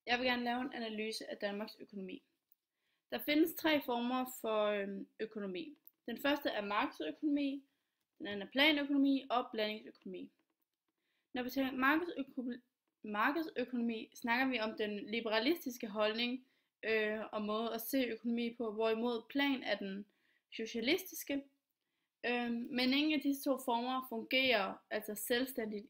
Jeg vil gerne lave en analyse af Danmarks økonomi. Der findes tre former for økonomi. Den første er markedsøkonomi, den anden er planøkonomi og blandingsøkonomi. Når vi taler markedsøkonomi, snakker vi om den liberalistiske holdning og måde at se økonomi på, hvorimod plan er den socialistiske. Men ingen af disse to former fungerer altså selvstændigt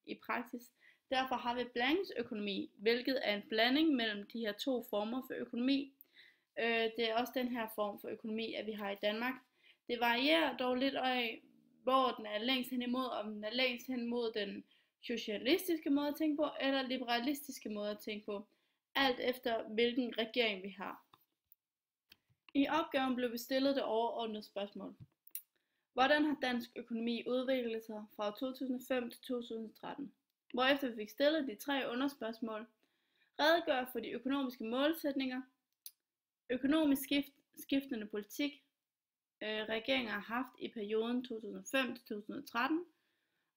i praksis. Derfor har vi blandingsøkonomi, hvilket er en blanding mellem de her to former for økonomi. Det er også den her form for økonomi, at vi har i Danmark. Det varierer dog lidt af, hvor den er længst hen imod, om den er længst hen imod den socialistiske måde at tænke på, eller liberalistiske måde at tænke på, alt efter hvilken regering vi har. I opgaven blev vi stillet det overordnede spørgsmål. Hvordan har dansk økonomi udviklet sig fra 2005 til 2013? Hvorefter vi fik stillet de tre underspørgsmål. Redegør for de økonomiske målsætninger, økonomisk skiftende politik, regeringer har haft i perioden 2005 til 2013,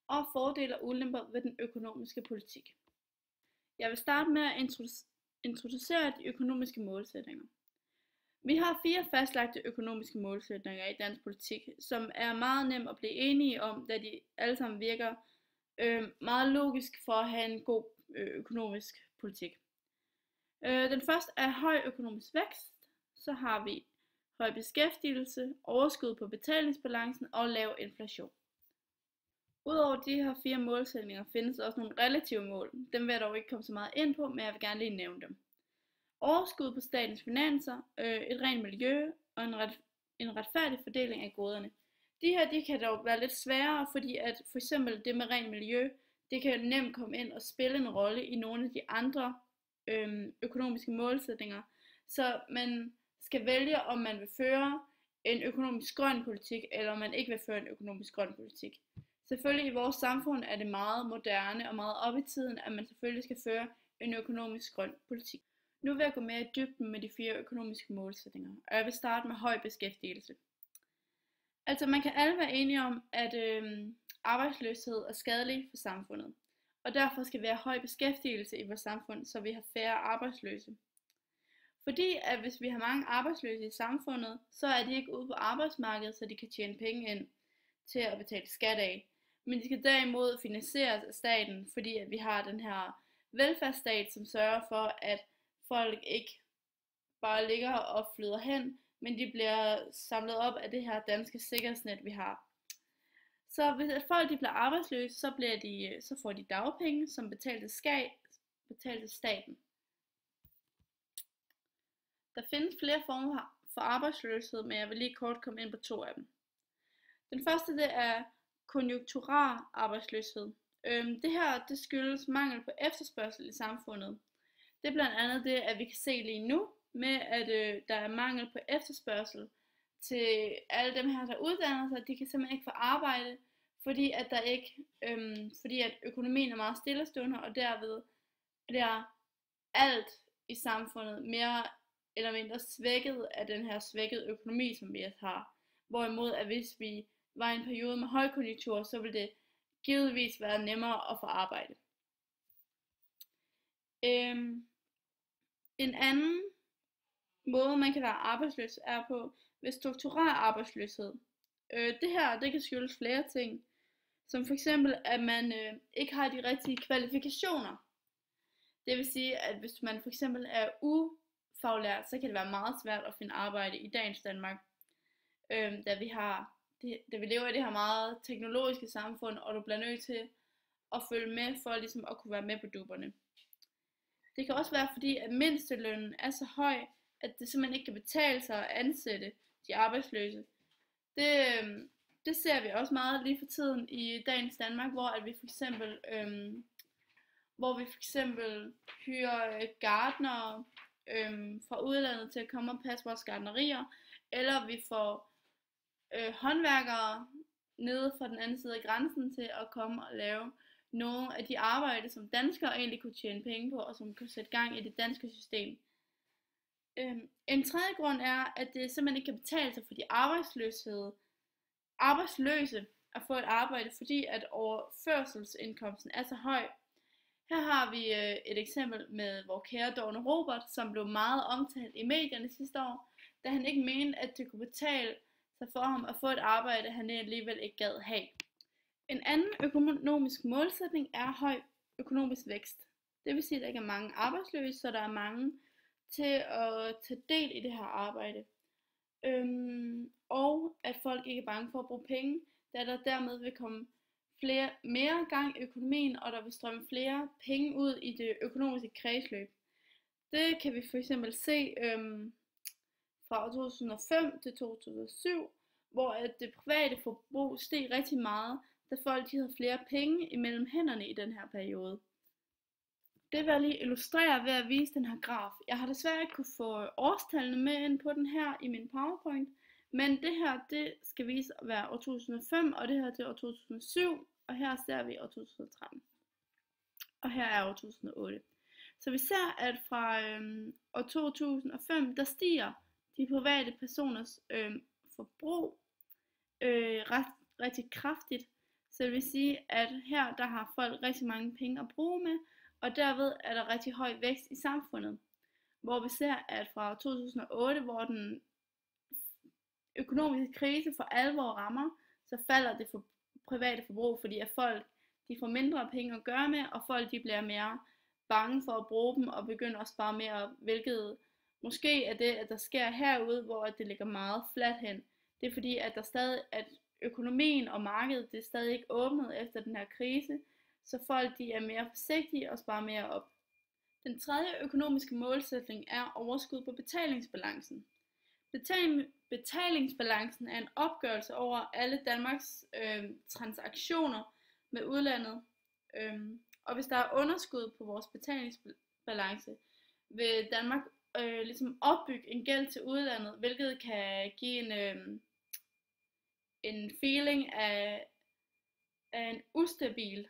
og fordele og ulemper ved den økonomiske politik. Jeg vil starte med at introducere de økonomiske målsætninger. Vi har 4 fastlagte økonomiske målsætninger i dansk politik, som er meget nemt at blive enige om, da de alle sammen virker meget logisk for at have en god økonomisk politik. Den første er høj økonomisk vækst, så har vi høj beskæftigelse, overskud på betalingsbalancen og lav inflation. Udover de her 4 målsætninger findes også nogle relative mål. Dem vil jeg dog ikke komme så meget ind på, men jeg vil gerne lige nævne dem. Overskud på statens finanser, et rent miljø og en retfærdig fordeling af goderne. De her de kan dog være lidt sværere, fordi at for eksempel det med rent miljø, det kan nemt komme ind og spille en rolle i nogle af de andre økonomiske målsætninger. Så man skal vælge, om man vil føre en økonomisk grøn politik, eller om man ikke vil føre en økonomisk grøn politik. Selvfølgelig i vores samfund er det meget moderne og meget op i tiden, at man selvfølgelig skal føre en økonomisk grøn politik. Nu vil jeg gå mere i dybden med de 4 økonomiske målsætninger, og jeg vil starte med høj beskæftigelse. Altså man kan alle være enige om, at arbejdsløshed er skadelig for samfundet, og derfor skal vi have høj beskæftigelse i vores samfund, så vi har færre arbejdsløse. Fordi at hvis vi har mange arbejdsløse i samfundet, så er de ikke ude på arbejdsmarkedet, så de kan tjene penge ind til at betale skat af. Men de skal derimod finansieres af staten, fordi at vi har den her velfærdsstat, som sørger for, at folk ikke bare ligger og flyder hen, men de bliver samlet op af det her danske sikkerhedsnet, vi har. Så hvis folk de bliver arbejdsløse, så får de dagpenge, som betales til staten. Der findes flere former for arbejdsløshed, men jeg vil lige kort komme ind på 2 af dem. Den første det er konjunkturel arbejdsløshed. Det her det skyldes mangel på efterspørgsel i samfundet. Det er blandt andet det, at vi kan se lige nu, med at der er mangel på efterspørgsel til alle dem her, der uddanner sig. De kan simpelthen ikke få arbejde, fordi at økonomien er meget stillestående, og derved bliver alt i samfundet mere eller mindre svækket af den her svækkede økonomi, som vi har. Hvorimod at hvis vi var i en periode med højkonjunktur, så ville det givetvis være nemmere at få arbejde. En anden måde, man kan være arbejdsløs, er på ved strukturel arbejdsløshed. Det her, det kan skyldes flere ting, som for eksempel, at man ikke har de rigtige kvalifikationer. Det vil sige, at hvis man for eksempel er ufaglært, så kan det være meget svært at finde arbejde i dagens Danmark, da vi lever i det her meget teknologiske samfund, og du bliver nødt til at følge med for ligesom at kunne være med på dupperne. Det kan også være fordi, at mindstelønnen er så høj, at det simpelthen ikke kan betale sig at ansætte de arbejdsløse. Det ser vi også meget lige for tiden i dagens Danmark, hvor vi for eksempel hyrer gartnere fra udlandet til at komme og passe vores gartnerier, eller vi får håndværkere nede fra den anden side af grænsen til at komme og lave nogle af de arbejder, som danskere egentlig kunne tjene penge på, og som kunne sætte gang i det danske system. En tredje grund er, at det simpelthen ikke kan betale sig for de arbejdsløse at få et arbejde, fordi at overførselsindkomsten er så høj. Her har vi et eksempel med vores kære Dorne Robert, som blev meget omtalt i medierne sidste år, da han ikke mente, at det kunne betale sig for ham at få et arbejde, han alligevel ikke gad have. En anden økonomisk målsætning er høj økonomisk vækst. Det vil sige, at der ikke er mange arbejdsløse, så der er mange til at tage del i det her arbejde. Og at folk ikke er bange for at bruge penge, da der dermed vil komme mere gang i økonomien, og der vil strømme flere penge ud i det økonomiske kredsløb. Det kan vi for eksempel se fra 2005 til 2007, hvor at det private forbrug steg rigtig meget, da folk havde flere penge imellem hænderne i den her periode. Det vil jeg lige illustrere ved at vise den her graf. Jeg har desværre ikke kunne få årstallene med ind på den her i min PowerPoint, men det her, det skal vise at være år 2005, og det her det er år 2007, og her ser vi år 2013. Og her er år 2008. Så vi ser, at fra år 2005, der stiger de private personers forbrug rigtig kraftigt. Så det vil sige, at her der har folk rigtig mange penge at bruge med, og derved er der rigtig høj vækst i samfundet. Hvor vi ser, at fra 2008, hvor den økonomiske krise for alvor rammer, så falder det for private forbrug, fordi at folk de får mindre penge at gøre med, og folk de bliver mere bange for at bruge dem og begynder at spare mere op, hvilket måske er det, at der sker herude, hvor det ligger meget fladt hen. Det er fordi, at der stadig, at økonomien og markedet det er stadig ikke åbnet efter den her krise, så folk de er mere forsigtige og sparer mere op. Den tredje økonomiske målsætning er overskud på betalingsbalancen. Betalingsbalancen er en opgørelse over alle Danmarks transaktioner med udlandet. Og hvis der er underskud på vores betalingsbalance, vil Danmark ligesom opbygge en gæld til udlandet, hvilket kan give en feeling af en ustabil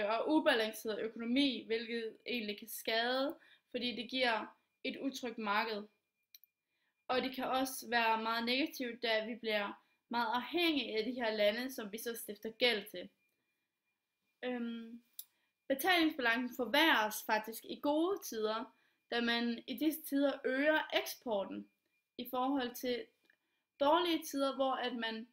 og ubalanceret økonomi, hvilket egentlig kan skade, fordi det giver et utrygt marked. Og det kan også være meget negativt, da vi bliver meget afhængige af de her lande, som vi så stifter gæld til. Betalingsbalancen forværres faktisk i gode tider, da man i disse tider øger eksporten i forhold til dårlige tider, hvor at man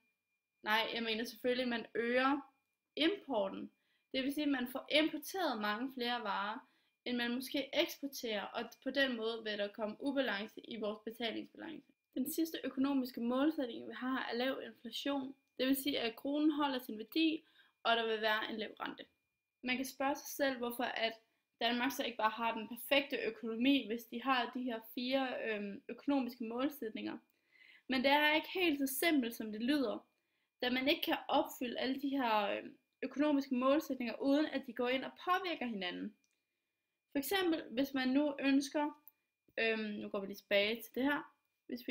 øger importen. Det vil sige, at man får importeret mange flere varer, end man måske eksporterer, og på den måde vil der komme ubalance i vores betalingsbalance. Den sidste økonomiske målsætning, vi har, er lav inflation. Det vil sige, at kronen holder sin værdi, og der vil være en lav rente. Man kan spørge sig selv, hvorfor at Danmark så ikke bare har den perfekte økonomi, hvis de har de her 4 økonomiske målsætninger. Men det er ikke helt så simpelt, som det lyder, da man ikke kan opfylde alle de her økonomiske målsætninger, uden at de går ind og påvirker hinanden. For eksempel, hvis man nu ønsker, nu går vi lige tilbage til det her, hvis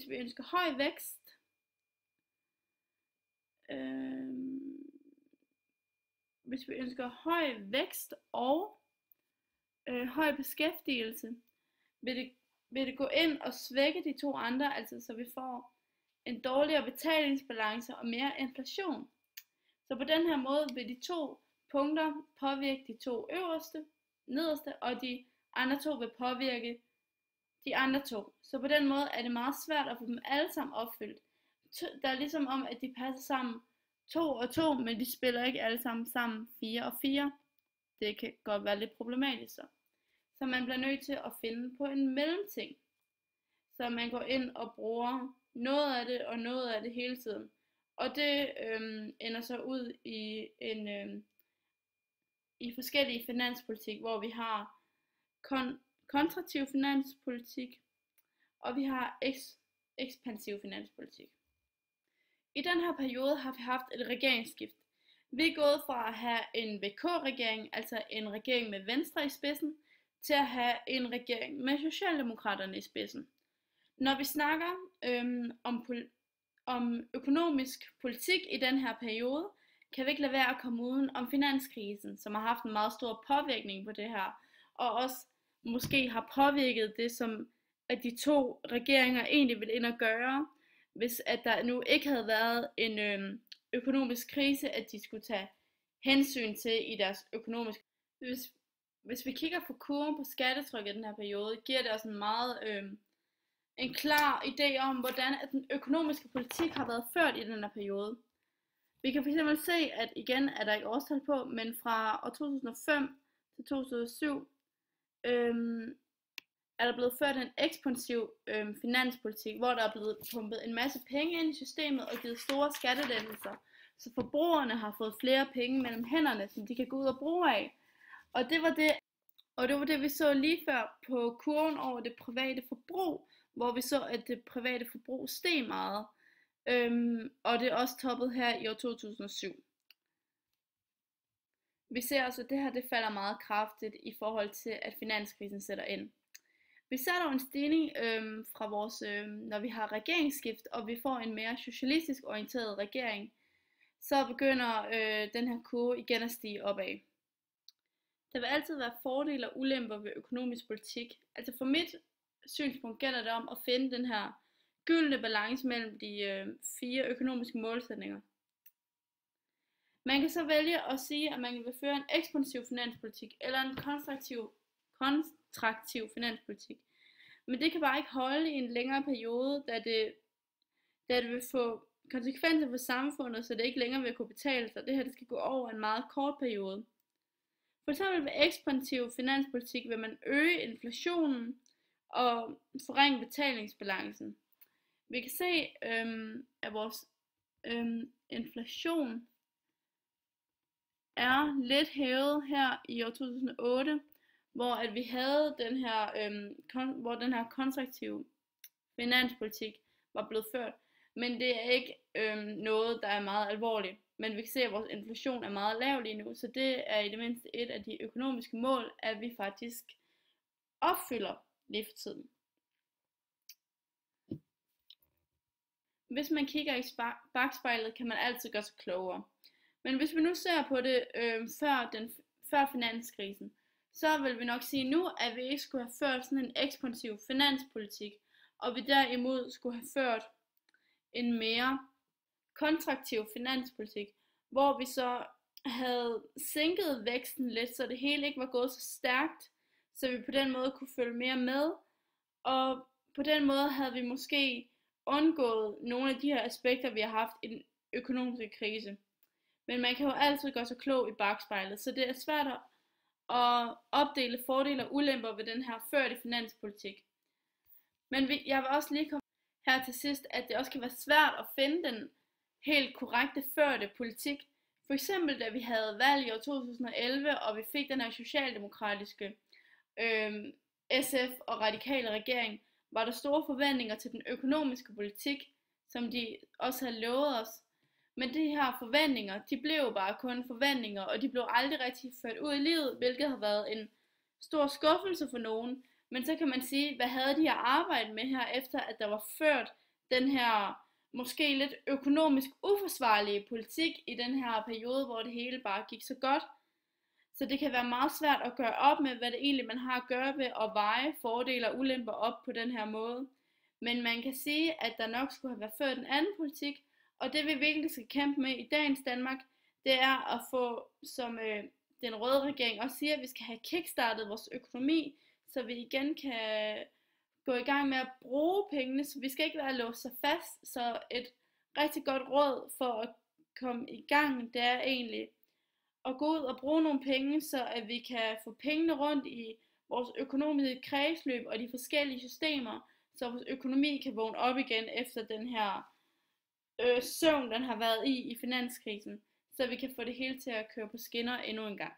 vi ønsker høj vækst, hvis vi ønsker høj vækst og høj beskæftigelse, vil det gå ind og svække de 2 andre, altså så vi får en dårligere betalingsbalance og mere inflation. Så på den her måde vil de 2 punkter påvirke de 2 nederste, og de andre 2 vil påvirke de andre 2. Så på den måde er det meget svært at få dem alle sammen opfyldt. Der er ligesom om, at de passer sammen 2 og 2, men de spiller ikke alle sammen 4 og 4. Det kan godt være lidt problematisk så. Så man bliver nødt til at finde på en mellemting. Så man går ind og bruger noget af det og noget af det hele tiden. Og det ender så ud i i forskellige finanspolitik, hvor vi har kontraktiv finanspolitik, og vi har ekspansiv finanspolitik. I den her periode har vi haft et regeringsskift. Vi er gået fra at have en VK-regering, altså en regering med Venstre i spidsen, til at have en regering med Socialdemokraterne i spidsen. Når vi snakker om økonomisk politik i den her periode, kan vi ikke lade være at komme uden om finanskrisen, som har haft en meget stor påvirkning på det her, og også måske har påvirket det, som at de 2 regeringer egentlig vil ind og gøre, hvis at der nu ikke havde været en økonomisk krise, at de skulle tage hensyn til i deres økonomiske. hvis vi kigger på kurven på skattetrykket i den her periode, giver det os en meget en klar idé om, hvordan at den økonomiske politik har været ført i den her periode. Vi kan fx se, at igen er der ikke årstal på, men fra år 2005 til 2007 er der blevet ført en ekspansiv finanspolitik, hvor der er blevet pumpet en masse penge ind i systemet og givet store skattelettelser, så forbrugerne har fået flere penge mellem hænderne, som de kan gå ud og bruge af. Og det var det, vi så lige før på kurven over det private forbrug, hvor vi så, at det private forbrug steg meget. Og det er også toppet her i år 2007. Vi ser altså, at det her det falder meget kraftigt i forhold til, at finanskrisen sætter ind. Vi ser dog en stigning fra vores, når vi har regeringsskift, og vi får en mere socialistisk orienteret regering, så begynder den her kurve igen at stige opad. Der vil altid være fordele og ulemper ved økonomisk politik. Altså for mit synspunkt gælder det om at finde den her gyldne balance mellem de 4 økonomiske målsætninger. Man kan så vælge at sige, at man vil føre en ekspansiv finanspolitik eller en kontraktiv finanspolitik. Men det kan bare ikke holde i en længere periode, da det vil få konsekvenser for samfundet, så det ikke længere vil kunne betale sig. Det her det skal gå over en meget kort periode. For eksempel ved ekspansiv finanspolitik vil man øge inflationen og forringe betalingsbalancen. Vi kan se, at vores inflation er lidt hævet her i år 2008, hvor at vi havde den her, hvor den her kontraktive finanspolitik var blevet ført. Men det er ikke noget, der er meget alvorligt. Men vi kan se, at vores inflation er meget lav lige nu, så det er i det mindste et af de økonomiske mål, at vi faktisk opfylder lige for tiden. Hvis man kigger i bakspejlet, kan man altid gøre sig klogere. Men hvis vi nu ser på det før finanskrisen, så vil vi nok sige nu, at vi ikke skulle have ført sådan en ekspansiv finanspolitik, og vi derimod skulle have ført en mere kontraktiv finanspolitik, hvor vi så havde sænket væksten lidt, så det hele ikke var gået så stærkt, så vi på den måde kunne følge mere med, og på den måde havde vi måske undgået nogle af de her aspekter, vi har haft i den økonomiske krise. Men man kan jo altid gøre sig klog i bakspejlet, så det er svært at opdele fordele og ulemper ved den her førte finanspolitik. Men jeg vil også lige komme her til sidst, at det også kan være svært at finde den helt korrekte førte politik. For eksempel da vi havde valg i år 2011, og vi fik den her socialdemokratiske SF og radikale regering, var der store forventninger til den økonomiske politik, som de også havde lovet os. Men de her forventninger, de blev bare kun forventninger, og de blev aldrig rigtig ført ud i livet, hvilket har været en stor skuffelse for nogen. Men så kan man sige, hvad havde de at arbejde med her, efter at der var ført den her måske lidt økonomisk uforsvarlige politik i den her periode, hvor det hele bare gik så godt. Så det kan være meget svært at gøre op med, hvad det egentlig man har at gøre ved at veje fordele og ulemper op på den her måde. Men man kan sige, at der nok skulle have været ført en anden politik, og det vi virkelig skal kæmpe med i dagens Danmark, det er at få, som den røde regering også siger, at vi skal have kickstartet vores økonomi, så vi igen kan gå i gang med at bruge pengene, så vi skal ikke være låst sig fast. Så et rigtig godt råd for at komme i gang, det er egentlig at gå ud og bruge nogle penge, så at vi kan få pengene rundt i vores økonomiske kredsløb og de forskellige systemer, så vores økonomi kan vågne op igen efter den her søvn, den har været i finanskrisen, så vi kan få det hele til at køre på skinner endnu en gang.